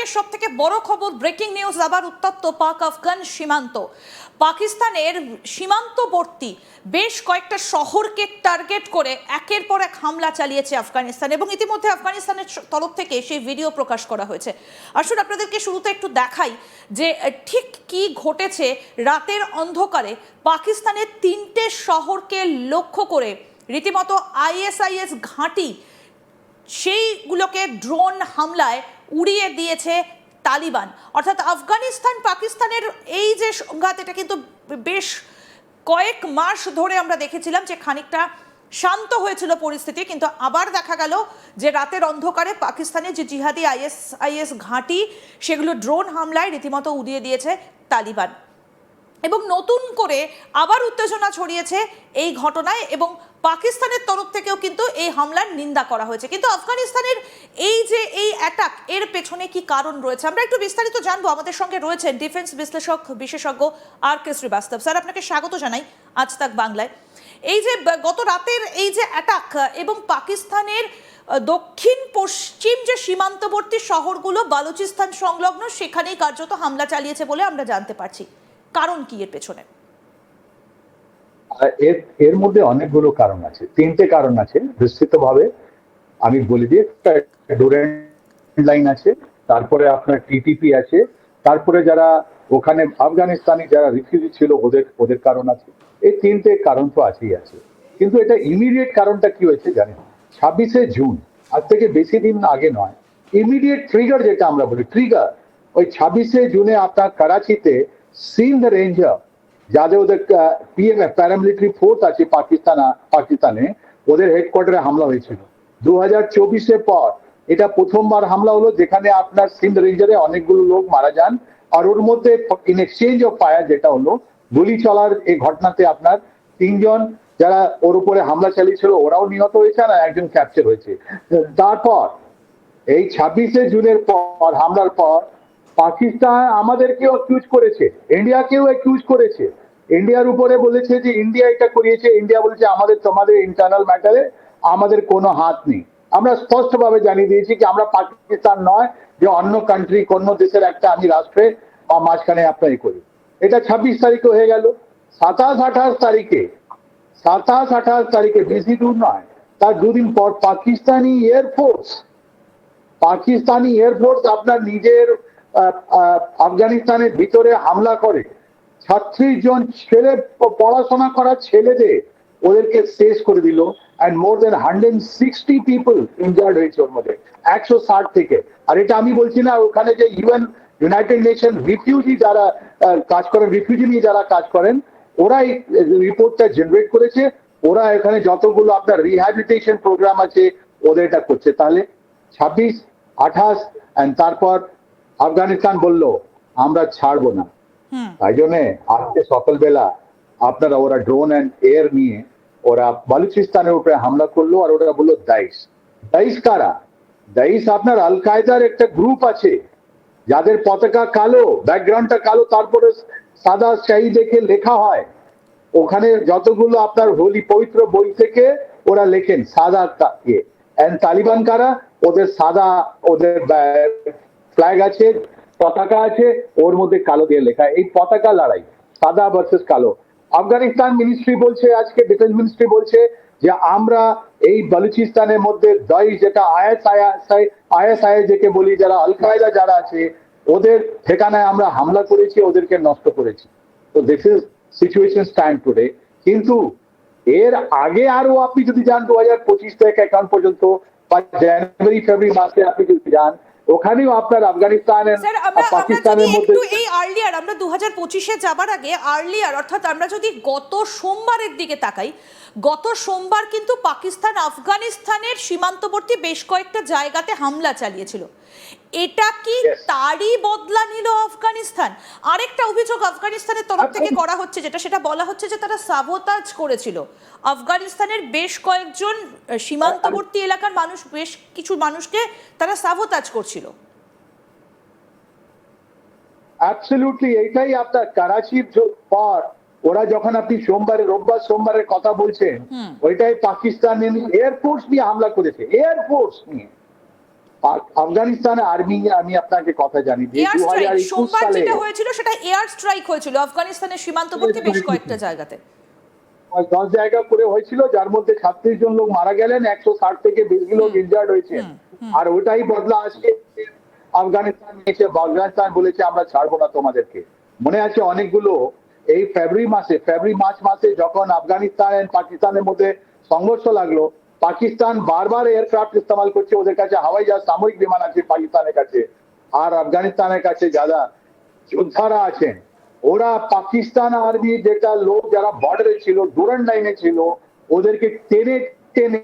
সময়ের সব থেকে বড় খবর, ব্রেকিং নিউজ, আবার উত্তপ্ত পাক আফগান সীমান্ত। পাকিস্তানের সীমান্তবর্তী বেশ কয়েকটা শহরকে টার্গেট করে একের পর এক হামলা চালিয়েছে আফগানিস্তান, এবং ইতিমধ্যে আফগানিস্তানের তরফ থেকে সেই ভিডিও প্রকাশ করা হয়েছে। আসুন আপনাদেরকে শুরুতে একটু দেখাই যে ঠিক কি ঘটেছে। রাতের অন্ধকারে পাকিস্তানের 3টে শহরকে লক্ষ্য করে রীতিমতো আইএসআইএস ঘাঁটি, সেইগুলোকে ড্রোন হামলায় উড়িয়ে দিয়েছে তালিবান। অর্থাৎ আফগানিস্তান পাকিস্তানের এই যে সংঘাত, এটা কিন্তু বেশ কয়েক মাস ধরে আমরা দেখেছিলাম যে খানিকটা শান্ত হয়েছিল পরিস্থিতি, কিন্তু আবার দেখা গেল যে রাতের অন্ধকারে পাকিস্তানের যে জিহাদি আইএসআইএস ঘাঁটি, সেগুলো ড্রোন হামলায় রীতিমতো উড়িয়ে দিয়েছে তালিবান। এবং নতুন করে আবার উত্তেজনা ছড়িয়েছে এই ঘটনায়, এবং পাকিস্তানের তরফ থেকেও কিন্তু এই হামলার নিন্দা করা হয়েছে। কিন্তু আফগানিস্তানের এই যে এই অ্যাটাক, এর পেছনে কি কারণ রয়েছে আমরা একটু বিস্তারিত জানবো। আমাদের সঙ্গে রয়েছেন ডিফেন্স বিশ্লেষক বিশেষজ্ঞ আর কে শ্রীবাস্তব। স্যার, আপনাকে স্বাগত জানাই আজ তাক বাংলায়। এই যে গত রাতের এই যে অ্যাটাক, এবং পাকিস্তানের দক্ষিণ পশ্চিম যে সীমান্তবর্তী শহরগুলো বালুচিস্তান সংলগ্ন, সেখানেই কার্যত হামলা চালিয়েছে বলে আমরা জানতে পারছি। কারণ কি এর পেছনে? এর মধ্যে অনেকগুলো কারণ আছে, 3টে কারণ আছে বিস্তৃতভাবে আমি বলে দিই। ডুরেন্ট লাইন আছে, তারপরে আপনার টিটিপি আছে, তারপরে যারা ওখানে আফগানিস্তানি যারা রিফিউজি ছিল ওদের কারণ আছে। এই 3টে কারণ তো আছেই আছে, কিন্তু এটা ইমিডিয়েট কারণটা কি হয়েছে জানেন? 26শে জুন, আজ থেকে বেশি দিন আগে নয়, ইমিডিয়েট ট্রিগার যেটা আমরা বলি ট্রিগার, ওই 26শে জুনে আপনার করাচিতে সিন্ধ রেঞ্জার যাদের ওদের পিএমএফ প্যারামিলিটারি ফোর্স আছে পাকিস্তানে, ওদের হেডকোয়ার্টারে হামলা হয়েছিল 2024-এর পর। এটা প্রথমবার হামলা হলো যেখানে আপনার সিন্ধ রেঞ্জারে অনেকগুলো লোক মারা যান, আর ওর মধ্যে ইন এক্সচেঞ্জ অফ ফায়ার যেটা হলো গুলি চলার এই ঘটনাতে আপনার 3জন যারা ওর উপরে হামলা চালিয়েছিল ওরাও নিহত হয়েছে, আর একজন ক্যাপচার হয়েছে। তারপর এই 26শে জুনের পর হামলার পর পাকিস্তান আমাদেরকেও অ্যাকিউজ করেছে, ইন্ডিয়াকেও অ্যাকিউজ করেছে। ইন্ডিয়ার উপরে বলেছে যে ইন্ডিয়া এটা করিয়েছে। ইন্ডিয়া বলেছে তোমাদের ইন্টারনাল ম্যাটারে আমাদের কোনো হাত নেই। আমরা স্পষ্টভাবে জানিয়ে দিয়েছি যে আমরা পাকিস্তান নয় যে অন্য কান্ট্রি, কোন দেশের একটা আমি রাষ্ট্রে বা মাঝখানে আপনার করি। এটা 26 তারিখে হয়ে গেল। 27-28 তারিখে বেশি দূর নয়, তার দুদিন পর পাকিস্তানি এয়ারফোর্স আপনার নিজের আফগানিস্তানের ভিতরে হামলা করে 36 জন ছেলে, পড়াশোনা করা ছেলেদের ওদেরকে শেষ করে দিল। And more than 160 people injured হয়েছে ওর মধ্যে, 160 থেকে। আর এটা আমি বলছি না, ওখানে যে ইউনাইটেড নেশন রিফিউজি যারা কাজ করেন, রিফিউজি নিয়ে যারা কাজ করেন, ওরাই রিপোর্টটা জেনারেট করেছে। ওরা এখানে যতগুলো আপনার রিহ্যাবিলিটেশন প্রোগ্রাম আছে ওদের এটা করছে। তাহলে 26, 28 তারপর আফগানিস্তান বললো আমরা ছাড়বো না। তাই জন্য আজকে সকালবেলা আপনারা ওরা ড্রোন অ্যান্ড এয়ার নিয়ে ওরা বালুচিস্তানের উপরে হামলা করলো, আর ওরা বললো দাইশ কারা? দাইশ আপনার আল কায়দার একটা গ্রুপ আছে যাদের পতাকা কালো, ব্যাকগ্রাউন্ডটা কালো, তারপরে সাদা শাহি দেখে লেখা হয়। ওখানে যতগুলো আপনার হোলি পবিত্র বই থেকে ওরা লেখেন সাদা ইয়ে। তালিবান কারা? ওদের সাদা, ওদের ফ্ল্যাগ আছে, পতাকা আছে, ওর মধ্যে কালো দিয়ে লেখা। এই পতাকা লড়াই, সাদা ভার্সেস কালো। আফগানিস্তান মিনিস্ট্রি বলছে, আজকে ডিফেন্স মিনিস্ট্রি বলছে যে আমরা এই বালুচিস্তানের মধ্যে দাইশ, যেটা আইএসআই যেকে বলি, যারা আল কায়দা যারা আছে, ওদের ঠিকানায় আমরা হামলা করেছি, ওদেরকে নষ্ট করেছি। তো this is situation stand today. কিন্তু এর আগে আরো আপনি যদি যান 2025 থেকে এখন পর্যন্ত, বা জানুয়ারি ফেব্রুয়ারি মাসে আপনি যদি যান, ওখানেও আপনার আফগানিস্তান আর পাকিস্তানের মধ্যে এই আর্লিয়ার, আমরা 2025-এ যাবার আগে আর্লিয়ার, অর্থাৎ আমরা যদি গত সোমবারের দিকে তাকাই, গত সোমবার কিন্তু পাকিস্তান আফগানিস্তানের সীমান্তবর্তী বেশ কয়েকটা জায়গাতে হামলা চালিয়েছিল। এটা কি তারই বদলা নিল আফগানিস্তান? আরেকটা অভিযোগ আফগানিস্তানের তরফ থেকে করা হচ্ছে, সেটা বলা হচ্ছে যে তারা সাবোতাজ করেছিল আফগানিস্তানের বেশ কয়েকজন সীমান্তবর্তী এলাকার মানুষ, বেশ কিছু মানুষকে তারা সাবোতাজ করছিল। অ্যাবসলিউটলি, এটাই আপনার করাচির পর ওরা যখন আপনি রোববার সোমবারের কথা বলছেন, ওইটাই পাকিস্তান এয়ারফোর্স নিয়ে হামলা করেছে, এয়ারফোর্স নিয়ে। আফগানিস্তান আর্মি, আমি আপনাকে কথা জানি যে এয়ার স্ট্রাইক 2021 সোমবার সালে যেটা হয়েছিল সেটা এয়ার স্ট্রাইক হয়েছিল আফগানিস্তানের সীমান্তবর্তী বেশ কয়েকটা জায়গাতে। 10 জায়গা করে হয়েছিল, যার মধ্যে 36 জন লোক মারা গেলেন, 160 থেকে বেশি লোক ইনজার্ড হয়েছে। আর ওটাই বদলা আজকে আফগানিস্তান নিয়েছে। আফগানিস্তান বলেছে আমরা ছাড়বো না তোমাদেরকে। মনে আছে অনেকগুলো এই মার্চ মাসে যখন আফগানিস্তান এন্ড পাকিস্তানের মধ্যে সংঘর্ষ লাগলো, পাকিস্তান বারবার এয়ারক্রাফট ইস্তেমাল করছে, ওদের কাছে হাওয়াই জাহাজ সামরিক বিমান আছে পাকিস্তানের কাছে, আর আফগানিস্তানের কাছে যারা যোদ্ধারা আছেন ওরা পাকিস্তান আর্মি যেটা লোক যারা বর্ডারে ছিল, ডুরান্ড লাইনে ছিল, ওদেরকে টেনে টেনে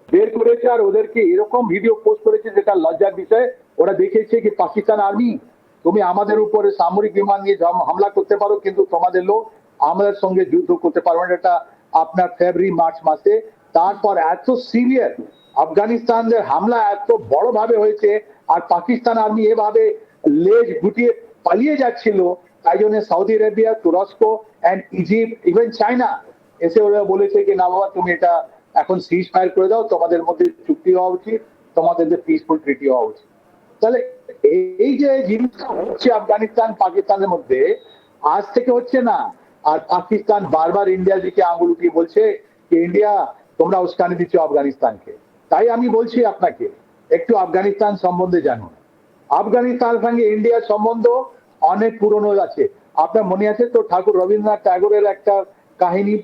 বের করেছে আর ওদেরকে এরকম ভিডিও পোস্ট করেছে যেটা লজ্জার বিষয়। ওরা দেখেছে কি পাকিস্তান আর্মি তুমি আমাদের উপরে সামরিক বিমান নিয়ে হামলা করতে পারো, কিন্তু তোমাদের লোক আমাদের সঙ্গে যুদ্ধ করতে পারবে না। এটা আপনার মার্চ মাসে। তারপর এত সিভিয়ার আফগানিস্তানের হামলা এত বড় ভাবে হয়েছে, আর পাকিস্তান আর্মি এভাবে লেজ গুটিয়ে পালিয়ে যাচ্ছিল, তাই জন্য সৌদি আরবিয়া, তুরস্ক এন্ড ইজিপ্ট, ইভেন চায়না এসে ওরা বলেছে কি না বাবা তুমি এটা এখন সিজ ফায়ার করে দাও, তোমাদের মধ্যে চুক্তি হওয়া উচিত, তোমাদের পিসফুল ট্রিটি হওয়া উচিত। তাহলে এই যে জিনিসটা হচ্ছে আফগানিস্তান পাকিস্তানের মধ্যে, আজ থেকে হচ্ছে না। আর পাকিস্তান বারবার ইন্ডিয়ার দিকে আঙুল উঠিয়ে বলছে যে ইন্ডিয়া তোমরা উস্কানি দিচ্ছ আফগানিস্তানকে। তাই আমি বলছি আপনাকে একটু আফগানিস্তান সম্বন্ধে জানুন। আফগানিস্তানের সঙ্গে ইন্ডিয়ার সম্বন্ধ অনেক পুরনো আছে। আপনার মনে আছে তো ঠাকুর রবীন্দ্রনাথ ট্যাগোরের একটা কাহিনী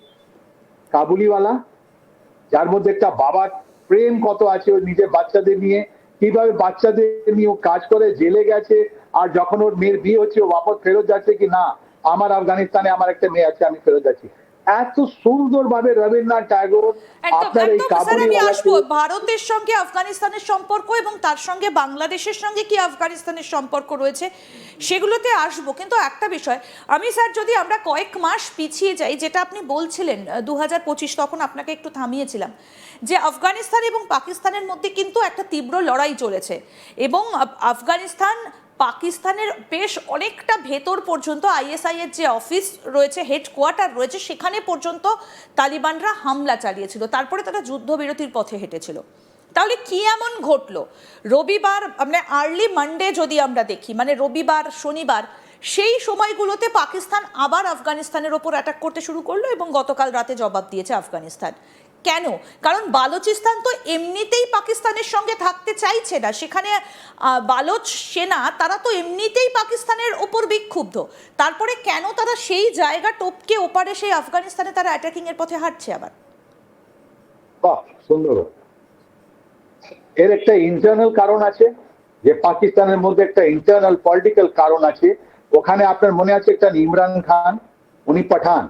কাবুলিওয়ালা, যার মধ্যে একটা বাবার প্রেম কত আছে, ওর নিজের বাচ্চাদের নিয়ে কিভাবে বাচ্চাদের নিয়ে ও কাজ করে, জেলে গেছে, আর যখন ওর মেয়ের বিয়ে হচ্ছে ও বাপস ফেরত যাচ্ছে কি না আমার আফগানিস্তানে আমার একটা মেয়ে আছে আমি ফেরত যাচ্ছি। এত সুন্দর ভাবে রবীন্দ্রনাথ ট্যাগোর আপনার এই আসবো ভারতের সঙ্গে আফগানিস্তানের সম্পর্ক এবং তার সঙ্গে বাংলাদেশের সঙ্গে কি আফগানিস্তানের সম্পর্ক রয়েছে সেগুলোতে আসবো, কিন্তু একটা বিষয় আমি স্যার যদি আমরা কয়েক মাস পিছিয়ে যাই, যেটা আপনি বলছিলেন 2025, তখন আপনাকে একটু থামিয়েছিলাম যে আফগানিস্তান এবং পাকিস্তানের মধ্যে কিন্তু একটা তীব্র লড়াই চলেছে এবং আফগানিস্তান পাকিস্তানের বেশ অনেকটা ভেতর পর্যন্ত আইএসআই এর যে অফিস রয়েছে, হেডকোয়ার্টার রয়েছে, সেখানে পর্যন্ত তালিবানরা হামলা চালিয়েছিল, তারপরে তারা যুদ্ধবিরতির পথে হেঁটেছিল। তাহলে কি এমন ঘটলো রবিবার, মানে আর্লি মানডে যদি আমরা দেখি, মানে রবিবার শনিবার সেই সময়গুলোতে পাকিস্তান আবার আফগানিস্তানের ওপর অ্যাটাক করতে শুরু করলো এবং গতকাল রাতে জবাব দিয়েছে আফগানিস্তান। কেন? কারণ বালুচিস্তান তো এমনিতেই পাকিস্তানের সঙ্গে থাকতে চাইছে না, সেখানে বালোচ সেনা তারা তো এমনিতেই পাকিস্তানের ওপর বিক্ষুব্ধ, তারপরে কেন তারা সেই জায়গা টপকে ওপারে সেই আফগানিস্তানে তারা অ্যাটাকিং এর পথে হাঁটছে আবার? বাহ, সুন্দর। এর একটা ইন্টারনাল কারণ আছে, যে পাকিস্তানের মধ্যে একটা ইন্টারনাল পলিটিক্যাল কারণ আছে। ওখানে আপনার মনে আছে একটা ইমরান খান, উনি পাঠান,